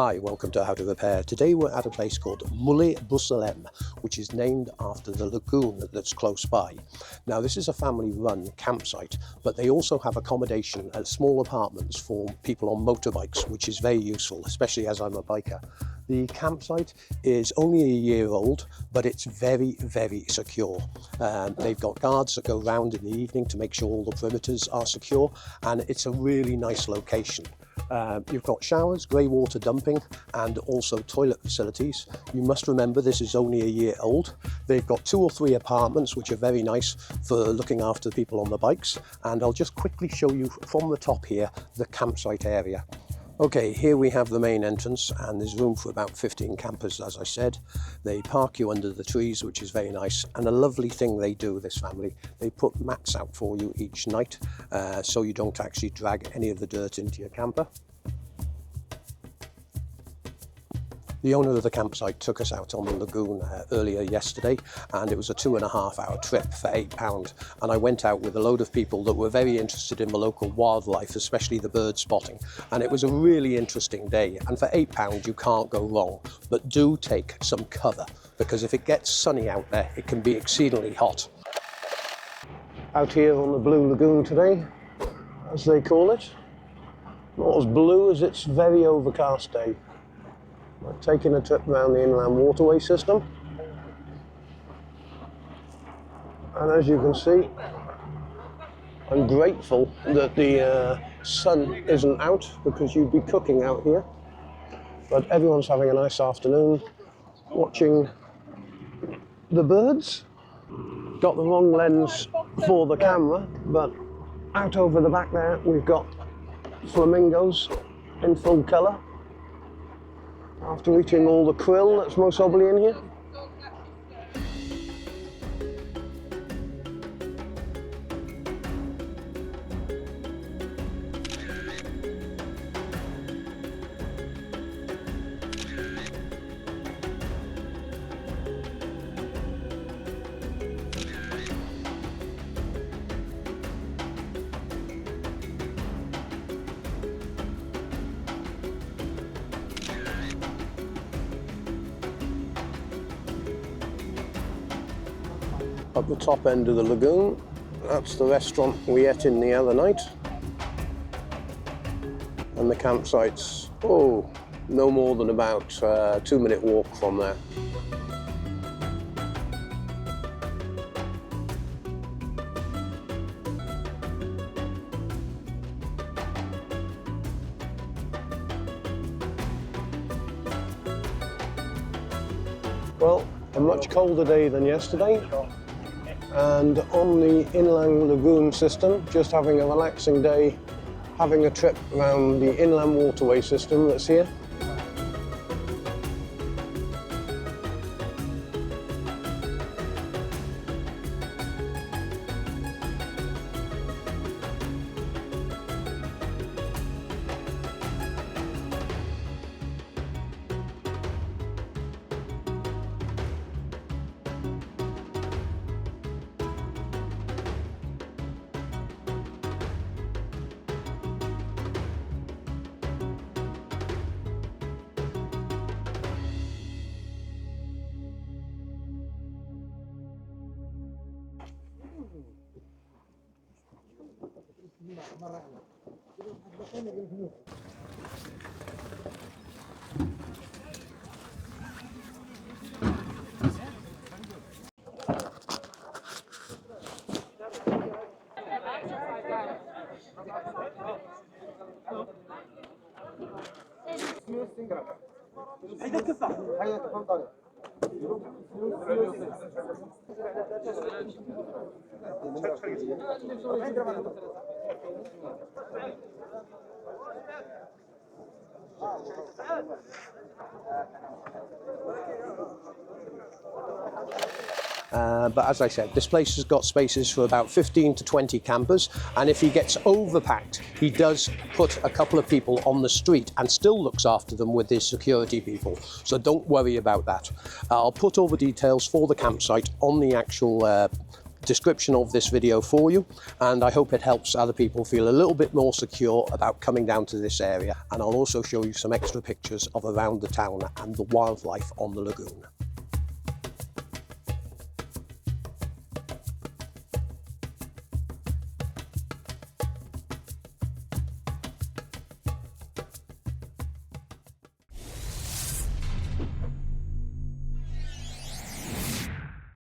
Hi, welcome to How to Repair. Today we're at a place called Moulay Bousselham, which is named after the lagoon that's close by. Now this is a family-run campsite, but they also have accommodation at small apartments for people on motorbikes, which is very useful, especially as I'm a biker. The campsite is only a year old, but it's very, very secure. They've got guards that go round in the evening to make sure all the perimeters are secure, and it's a really nice location. You've got showers, grey water dumping, and also toilet facilities. You must remember this is only a year old. They've got 2 or 3 apartments which are very nice for looking after people on the bikes, and I'll just quickly show you from the top here the campsite area. Okay, here we have the main entrance, and there's room for about 15 campers, as I said. They park you under the trees, which is very nice, and a lovely thing they do, this family, they put mats out for you each night, so you don't actually drag any of the dirt into your camper. The owner of the campsite took us out on the lagoon earlier yesterday, and it was a 2.5-hour trip for £8. And I went out with a load of people that were very interested in the local wildlife, especially the bird spotting. And it was a really interesting day. And for £8, you can't go wrong. But do take some cover, because if it gets sunny out there, it can be exceedingly hot. Out here on the Blue Lagoon today, as they call it. Not as blue as its very overcast day. We're taking a trip around the inland waterway system, and as you can see, I'm grateful that the sun isn't out, because you'd be cooking out here. But everyone's having a nice afternoon watching the birds. Got the wrong lens for the camera, but out over the back there we've got flamingos in full colour. After eating all the krill that's most probably in here. Up the top end of the lagoon, that's the restaurant we ate in the other night. And the campsite's, no more than about a 2-minute walk from there. Well, a much colder day than yesterday. And on the inland lagoon system, just having a relaxing day, having a trip around the inland waterway system that's here. But as I said, this place has got spaces for about 15 to 20 campers, and if he gets overpacked, he does put a couple of people on the street and still looks after them with his security people, so don't worry about that. I'll put all the details for the campsite on the actual description of this video for you, and I hope it helps other people feel a little bit more secure about coming down to this area. And I'll also show you some extra pictures of around the town and the wildlife on the lagoon.